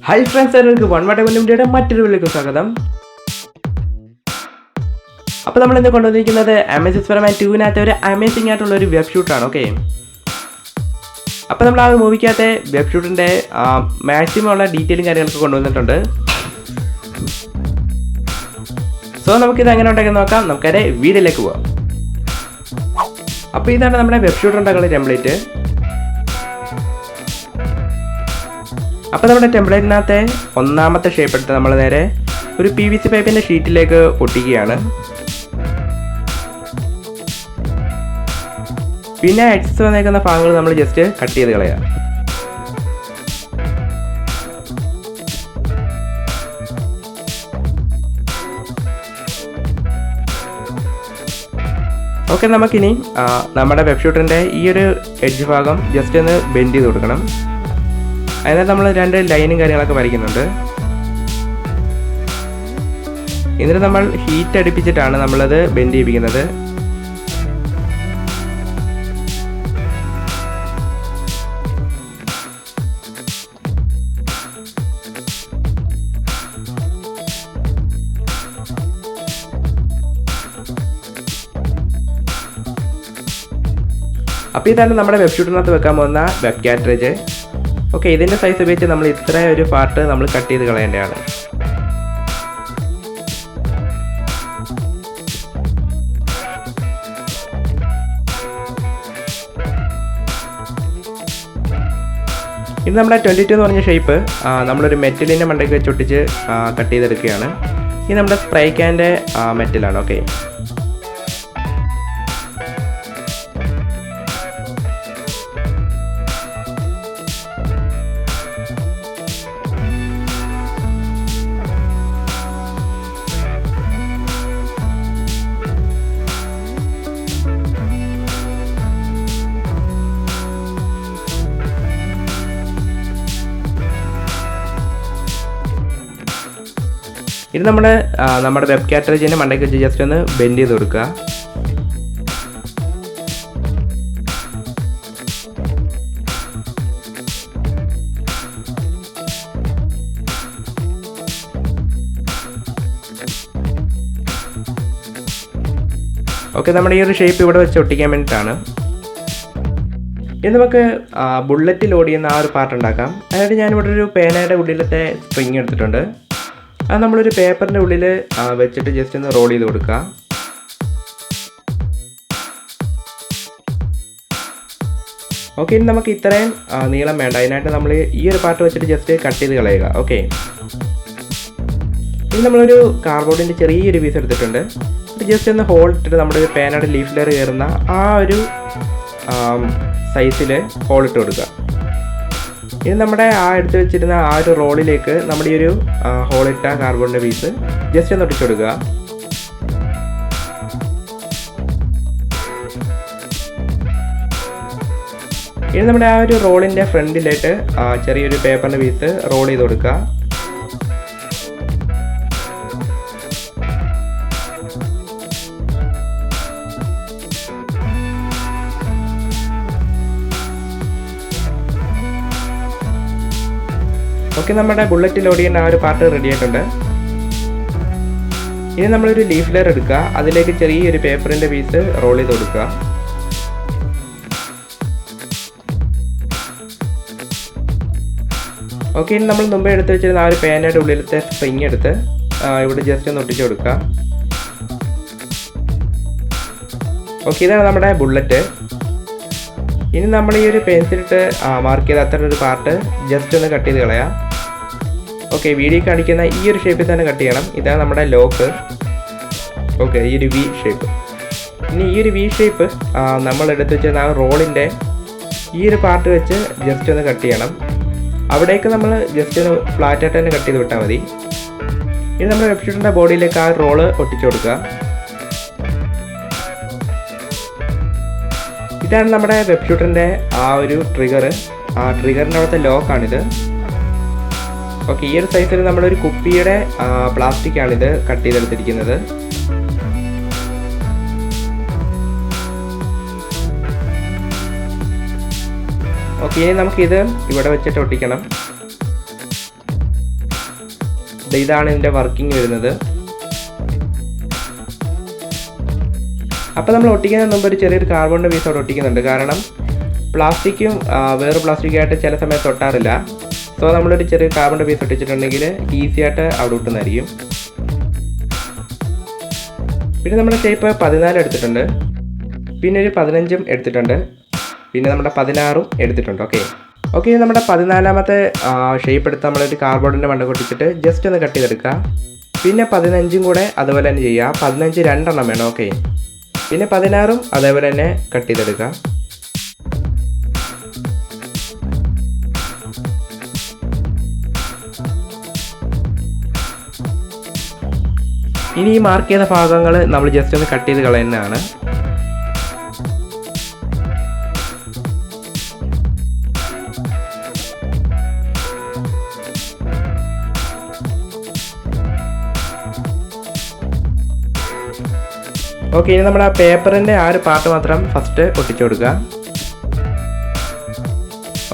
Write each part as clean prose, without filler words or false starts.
Hi friends, എല്ലാവർക്കും വൺവട്ട മറ്റൊരു വീഡിയോയിലേക്ക് സ്വാഗതം. അപ്പോൾ നമ്മൾ ഇന്ന് കൊണ്ടുവന്നിരിക്കുന്നത് Spider-Man 2-നകത്തെ ഒരു അമേസിംഗ് ആയിട്ടുള്ള ഒരു വെബ് ഷൂട്ടാണ്. ഓക്കെ, അപ്പോൾ നമ്മൾ ആ മൂവിക്കകത്തെ വെബ് ഷൂട്ടിൻ്റെ മാക്സിമം ഉള്ള ഡീറ്റെയിലും കാര്യങ്ങളൊക്കെ കൊണ്ടുവന്നിട്ടുണ്ട്. സോ നമുക്കിത് എങ്ങനെ ഉണ്ടാക്കി നോക്കാം. നമുക്കതിൻ്റെ വീഡിയോയിലേക്ക് പോകാം. അപ്പോൾ ഇതാണ് നമ്മുടെ വെബ് ഷൂട്ട് ഉണ്ടാക്കുന്ന ടെംപ്ലേറ്റ്. അപ്പോൾ നമ്മുടെ ടെംപ്ലേറ്റിനകത്തെ ഒന്നാമത്തെ ഷേപ്പ് എടുത്ത് നമ്മൾ നേരെ ഒരു PVC പൈപ്പിൻ്റെ ഷീറ്റിലേക്ക് ഒട്ടിക്കുകയാണ്. പിന്നെ എക്സസ് വന്നേക്കുന്ന ഭാഗങ്ങൾ നമ്മൾ ജസ്റ്റ് കട്ട് ചെയ്ത് കളയുക. ഓക്കെ, നമുക്കിനി നമ്മുടെ വെബ് ഷൂട്ടിൻ്റെ ഈ ഒരു എഡ്ജ് ഭാഗം ജസ്റ്റ് ഒന്ന് ബെൻഡ് ചെയ്ത് കൊടുക്കണം. അതിനകത്ത് നമ്മൾ രണ്ട് ലൈനും കാര്യങ്ങളൊക്കെ വരയ്ക്കുന്നുണ്ട്. എന്നിട്ട് നമ്മൾ ഹീറ്റ് അടുപ്പിച്ചിട്ടാണ് നമ്മളത് ബെൻഡ് ചെയ്യിപ്പിക്കുന്നത്. അപ്പോൾ ഇതാണ് നമ്മുടെ വെബ് ഷൂട്ടിനകത്ത് വെക്കാൻ പോകുന്ന വെബ് കാറ്ററേജ്. ഓക്കെ, ഇതിൻ്റെ സൈസ് ഉപയോഗിച്ച് നമ്മൾ ഇത്ര ഒരു പാർട്ട് നമ്മൾ കട്ട് ചെയ്ത് കളയേണ്ടതാണ്. ഇത് നമ്മുടെ 22 എന്ന് പറഞ്ഞ ഷേപ്പ് നമ്മളൊരു മെറ്റലിൻ്റെ മണ്ടയ്ക്ക് വെച്ച് ഒട്ടിച്ച് കട്ട് ചെയ്തെടുക്കുകയാണ്. ഇത് നമ്മുടെ സ്പ്രേ ക്യാൻ്റെ മെറ്റലാണ്. ഓക്കെ, ഇത് നമ്മുടെ വെബ് കാറ്ററേജിൻ്റെ മണ്ടയ്ക്ക് വെച്ച് ജസ്റ്റ് ഒന്ന് ബെൻഡ് ചെയ്ത് കൊടുക്കുക. ഓക്കെ, നമ്മുടെ ഈ ഒരു ഷേപ്പ് ഇവിടെ വെച്ച് ഒട്ടിക്കാൻ വേണ്ടിയിട്ടാണ്. ഇത് നമുക്ക് ബുള്ളറ്റ് ലോഡ് ചെയ്യുന്ന ആ ഒരു പാർട്ട് ഉണ്ടാക്കാം. അതായത് ഞാനിവിടെ ഒരു പേനയുടെ ഉള്ളിലത്തെ സ്ട്രിങ് എടുത്തിട്ടുണ്ട്. അത് നമ്മളൊരു പേപ്പറിൻ്റെ ഉള്ളിൽ വെച്ചിട്ട് ജസ്റ്റ് ഒന്ന് റോൾ ചെയ്ത് കൊടുക്കുക. ഓക്കെ, ഇനി നമുക്ക് ഇത്രയും നീളം വേണ്ട. അതിനായിട്ട് നമ്മൾ ഈ ഒരു പാർട്ട് വെച്ചിട്ട് ജസ്റ്റ് കട്ട് ചെയ്ത് കളയുക. ഓക്കെ, ഇനി നമ്മളൊരു കാർഡ്ബോർഡിൻ്റെ ചെറിയൊരു പീസ് എടുത്തിട്ടുണ്ട്. ജസ്റ്റ് ഒന്ന് ഹോൾ ഇട്ടിട്ട് നമ്മുടെ ഒരു പേനയുടെ ലീഫ് ലെയർ കയറുന്ന ആ ഒരു സൈസിൽ ഹോൾ ഇട്ട് കൊടുക്കുക. ഇനി നമ്മുടെ എടുത്ത് വെച്ചിരുന്ന ആ ഒരു റോളിലേക്ക് നമ്മുടെ ഈ ഒരു ഹോളിട്ട കാർബണിൻ്റെ പീസ് ജസ്റ്റ് ഒന്ന് ഒട്ടിച്ചു കൊടുക്കുക. ഇനി നമ്മുടെ ആ ഒരു റോളിൻ്റെ ഫ്രണ്ടിലായിട്ട് ചെറിയൊരു പേപ്പറിൻ്റെ പീസ് റോൾ ചെയ്ത് കൊടുക്കുക. ഓക്കെ, നമ്മുടെ ബുള്ളറ്റ് ലോഡ് ചെയ്യുന്ന ആ ഒരു പാർട്ട് റെഡി ആയിട്ടുണ്ട്. ഇനി നമ്മളൊരു ലീഫ് ലെയർ എടുക്കുക. അതിലേക്ക് ചെറിയൊരു പേപ്പറിൻ്റെ പീസ് റോൾ ചെയ്ത് കൊടുക്കുക. ഓക്കെ, ഇനി നമ്മൾ മുമ്പേ എടുത്ത് വെച്ചിരുന്ന ആ ഒരു പേനയുടെ ഉള്ളിലത്തെ സ്പ്രിങ് എടുത്ത് ഇവിടെ ജസ്റ്റ് ഒന്ന് ഒട്ടിച്ചു കൊടുക്കുക. ഓക്കെ, ഇതാണ് നമ്മുടെ ബുള്ളറ്റ്. ഇനി നമ്മൾ ഈ ഒരു പെൻസിലിട്ട് മാർക്ക് ചെയ്ത് അത്ര ഒരു പാർട്ട് ജസ്റ്റ് ഒന്ന് കട്ട് ചെയ്ത് കളയാം. ഓക്കെ, വീഡിയോ കാണിക്കുന്ന ഈ ഒരു ഷേപ്പിൽ തന്നെ കട്ട് ചെയ്യണം. ഇതാണ് നമ്മുടെ ലോക്ക്. ഓക്കെ, ഈ ഒരു വി ഷേപ്പ്. ഇനി ഈ ഒരു വി ഷേപ്പ് നമ്മൾ എടുത്ത് വെച്ചിരുന്ന ആ റോളിൻ്റെ ഈ ഒരു പാർട്ട് വെച്ച് ജസ്റ്റ് ഒന്ന് കട്ട് ചെയ്യണം. അവിടേക്ക് നമ്മൾ ജസ്റ്റ് ഒന്ന് ഫ്ലാറ്റായിട്ട് തന്നെ കട്ട് ചെയ്ത് വിട്ടാൽ മതി. ഇനി നമ്മൾ വെബ് ഷൂട്ടിൻ്റെ ബോഡിയിലേക്ക് ആ റോള് ഒട്ടിച്ചു കൊടുക്കുക. ഇതാണ് നമ്മുടെ വെബ് ഷൂട്ടറിൻ്റെ ആ ഒരു ട്രിഗർ. ആ ട്രിഗറിൻ്റെ അവിടുത്തെ ലോക്കാണിത്. ഓക്കെ, ഈ ഒരു സൈസിൽ നമ്മളൊരു കുപ്പിയുടെ പ്ലാസ്റ്റിക്കാണിത് കട്ട് ചെയ്തെടുത്തിരിക്കുന്നത്. ഓക്കെ, ഇനി നമുക്കിത് ഇവിടെ വെച്ചിട്ട് ഒട്ടിക്കണം. ഇതാണ് ഇതിൻ്റെ വർക്കിംഗ് വരുന്നത്. അപ്പോൾ നമ്മൾ ഒട്ടിക്കുന്നതിന് മുമ്പ് ഒരു ചെറിയൊരു കാർബണിൻ്റെ പീസ് അവിടെ ഒട്ടിക്കുന്നുണ്ട്. കാരണം പ്ലാസ്റ്റിക്കും വേറെ പ്ലാസ്റ്റിക്കായിട്ട് ചില സമയത്ത് ഒട്ടാറില്ല. സോ നമ്മളൊരു ചെറിയ കാർബണിൻ്റെ പീസ് ഒട്ടിച്ചിട്ടുണ്ടെങ്കിൽ ഈസി ആയിട്ട് അവിടെ ഒട്ടുന്നതായിരിക്കും. പിന്നെ നമ്മുടെ ഷേപ്പ് 14 എടുത്തിട്ടുണ്ട്, പിന്നെ ഒരു 15 എടുത്തിട്ടുണ്ട്, പിന്നെ നമ്മുടെ 16 എടുത്തിട്ടുണ്ട്. ഓക്കെ നമ്മുടെ 14ാമത്തെ ഷേപ്പ് എടുത്ത് നമ്മളൊരു കാർഡ്ബോർഡിൻ്റെ മണ്ട കൊട്ടിച്ചിട്ട് ജസ്റ്റ് ഒന്ന് കട്ട് ചെയ്തെടുക്കുക. പിന്നെ 15 കൂടെ അതുപോലെ തന്നെ ചെയ്യുക. 15 2 വേണം. പിന്നെ 16 അതേപോലെ തന്നെ കട്ട് ചെയ്തെടുക്കുക. ഇനി ഈ മാർക്ക് ചെയ്ത ഭാഗങ്ങൾ നമ്മൾ ജസ്റ്റ് ഒന്ന് കട്ട് ചെയ്ത് കളയുന്നതാണ്. ഓക്കെ, ഇനി നമ്മുടെ പേപ്പറിൻ്റെ ആ ഒരു പാർട്ട് മാത്രം ഫസ്റ്റ് ഒട്ടിച്ചു കൊടുക്കുക.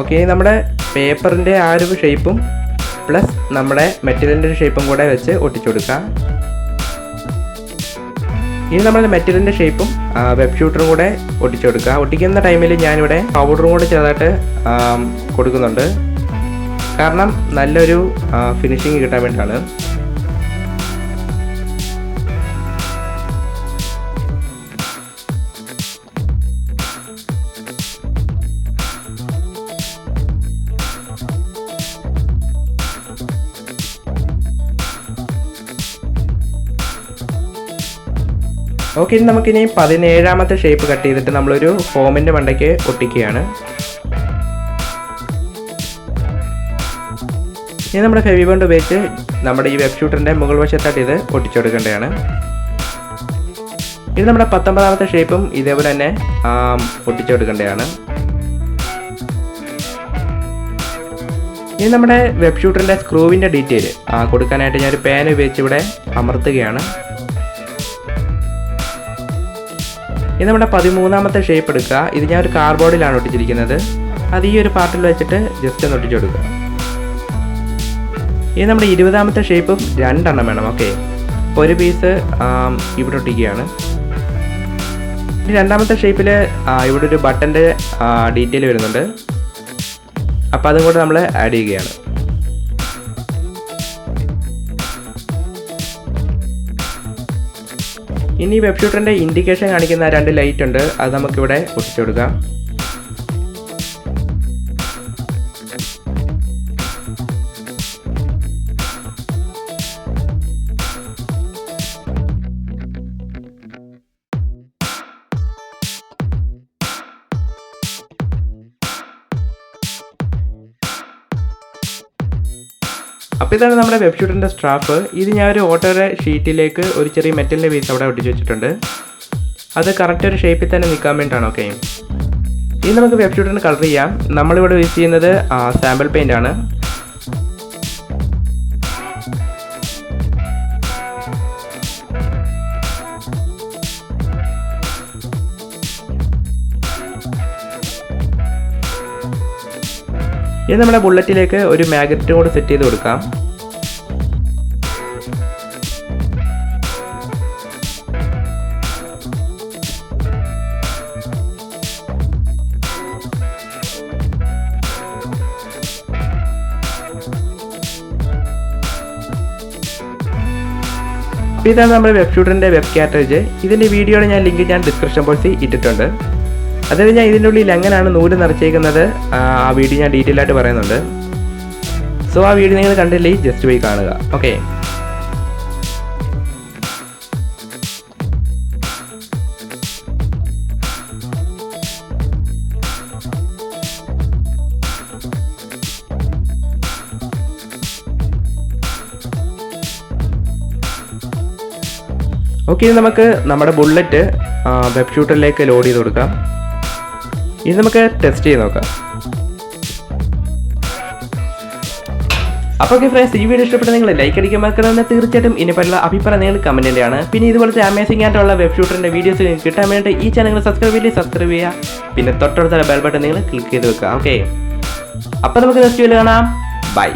ഓക്കെ, ഇനി നമ്മുടെ പേപ്പറിൻ്റെ ആ ഒരു ഷേപ്പും പ്ലസ് നമ്മുടെ മെറ്റീരിയലിൻ്റെ ഒരു ഷേപ്പും കൂടെ വെച്ച് ഒട്ടിച്ചു കൊടുക്കുക. ഇനി നമ്മുടെ മെറ്റീരിയലിൻ്റെ ഷേപ്പും വെബ് ഷൂട്ടറും കൂടെ ഒട്ടിച്ചു കൊടുക്കുക. ഒട്ടിക്കുന്ന ടൈമിൽ ഞാനിവിടെ പൗഡറും കൂടെ ചെറുതായിട്ട് കൊടുക്കുന്നുണ്ട്. കാരണം നല്ലൊരു ഫിനിഷിങ് കിട്ടാൻ വേണ്ടിയിട്ടാണ്. ഓക്കെ, ഇനി നമുക്കിനി 17ാമത്തെ ഷേപ്പ് കട്ട് ചെയ്തിട്ട് നമ്മളൊരു ഫോമിൻ്റെ മണ്ടയ്ക്ക് ഒട്ടിക്കുകയാണ്. ഇനി നമ്മുടെ ഫെവി ബോണ്ട് ഉപയോഗിച്ച് നമ്മുടെ ഈ വെബ് ഷൂട്ടറിൻ്റെ മുകൾ വശത്തായിട്ട് ഇത് ഒട്ടിച്ചു കൊടുക്കേണ്ടതാണ്. ഇനി നമ്മുടെ 19ാമത്തെ ഷേപ്പും ഇതേപോലെ തന്നെ ഒട്ടിച്ചു കൊടുക്കേണ്ടതാണ്. ഇനി നമ്മുടെ വെബ് ഷൂട്ടറിൻ്റെ സ്ക്രൂവിൻ്റെ ഡീറ്റെയിൽ കൊടുക്കാനായിട്ട് ഞാനൊരു പാൻ ഉപയോഗിച്ച് ഇവിടെ അമർത്തുകയാണ്. ഇനി നമ്മുടെ 13ാമത്തെ ഷേപ്പ് എടുക്കുക. ഇത് ഞാൻ ഒരു കാർഡ്ബോർഡിലാണ് ഒട്ടിച്ചിരിക്കുന്നത്. അത് ഈ ഒരു പാർട്ടിൽ വെച്ചിട്ട് ജസ്റ്റ് ഒന്ന് ഒട്ടിച്ചു കൊടുക്കുക. ഇനി നമ്മുടെ 20ാമത്തെ ഷേപ്പും 2 വേണം. ഒരു പീസ് ഇവിടെ ഒട്ടിക്കുകയാണ്. ഇനി 2ാമത്തെ ഷേപ്പിൽ ഇവിടെ ഒരു ബട്ടൻ്റെ ഡീറ്റെയിൽ വരുന്നുണ്ട്. അപ്പോൾ അതും കൂടെ നമ്മൾ ആഡ് ചെയ്യുകയാണ്. ഇനി വെബ് ഷൂട്ടറിൻ്റെ ഇൻഡിക്കേഷൻ കാണിക്കുന്ന 2 ലൈറ്റ് ഉണ്ട്. അത് നമുക്കിവിടെ ഒട്ടിച്ചു കൊടുക്കാം. അപ്പോൾ ഇതാണ് നമ്മുടെ വെബ് ഷൂട്ടറിൻ്റെ സ്ട്രാപ്പ്. ഇത് ഞാൻ ഒരു ഓട്ടോയുടെ ഷീറ്റിലേക്ക് ഒരു ചെറിയ മെറ്റലിൻ്റെ പീസ് അവിടെ ഒട്ടിച്ച് വെച്ചിട്ടുണ്ട്. അത് കറക്റ്റ് ഒരു ഷേപ്പിൽ തന്നെ നിൽക്കാൻ വേണ്ടിയിട്ടാണ്. ഇനി നമുക്ക് വെബ് ഷൂട്ടറിന് കളർ ചെയ്യാം. നമ്മളിവിടെ യൂസ് ചെയ്യുന്നത് സാമ്പിൾ പെയിൻ്റ് ആണ്. ഇനി നമ്മുടെ ബുള്ളറ്റിലേക്ക് ഒരു മാഗ്നറ്റും കൂടെ സെറ്റ് ചെയ്ത് കൊടുക്കാം. ഇതാണ് നമ്മുടെ വെബ് ഷൂട്ടറിൻ്റെ വെബ് കാറ്റേജ്. ഇതിൻ്റെ വീഡിയോയുടെ ലിങ്ക് ഞാൻ ഡിസ്ക്രിപ്ഷൻ ബോക്സിൽ ഇട്ടിട്ടുണ്ട്. അതായത് ഞാൻ ഇതിൻ്റെ ഉള്ളിൽ എങ്ങനെയാണ് നൂല് നിറച്ചേക്കുന്നത് ആ വീഡിയോ ഞാൻ ഡീറ്റെയിൽ ആയിട്ട് പറയുന്നുണ്ട്. സോ ആ വീഡിയോ നിങ്ങൾ കണ്ടില്ലെങ്കിൽ ജസ്റ്റ് പോയി കാണുക. ഓക്കെ, നമുക്ക് നമ്മുടെ ബുള്ളറ്റ് വെബ് ഷൂട്ടറിലേക്ക് ലോഡ് ചെയ്ത് കൊടുക്കാം. ഇത് നമുക്ക് ടെസ്റ്റ് ചെയ്ത് നോക്കാം. അപ്പോൾ ഫ്രണ്ട്സ്, ഈ വീഡിയോ ഇഷ്ടപ്പെട്ട നിങ്ങൾ ലൈക്ക് അടിക്കാൻ മറക്കണമെന്ന് തീർച്ചയായിട്ടും ഇതിനെപ്പറ്റിയുള്ള അഭിപ്രായം നിങ്ങൾ കമൻറ്റ് ചെയ്യാണ്. പിന്നെ ഇതുപോലത്തെ അമേസിംഗ് ആയിട്ടുള്ള വെബ് ഷൂട്ടറിൻ്റെ വീഡിയോസ് കിട്ടാൻ വേണ്ടി ഈ ചാനൽ സബ്സ്ക്രൈബ് ചെയ്യുക. പിന്നെ തൊട്ടടുത്തുള്ള ബെൽ ബട്ടൺ നിങ്ങൾ ക്ലിക്ക് ചെയ്ത് വെക്കുക. ഓക്കെ, അപ്പോൾ നമുക്ക് നെക്സ്റ്റ് വീഡിയോ കാണാം. ബൈ.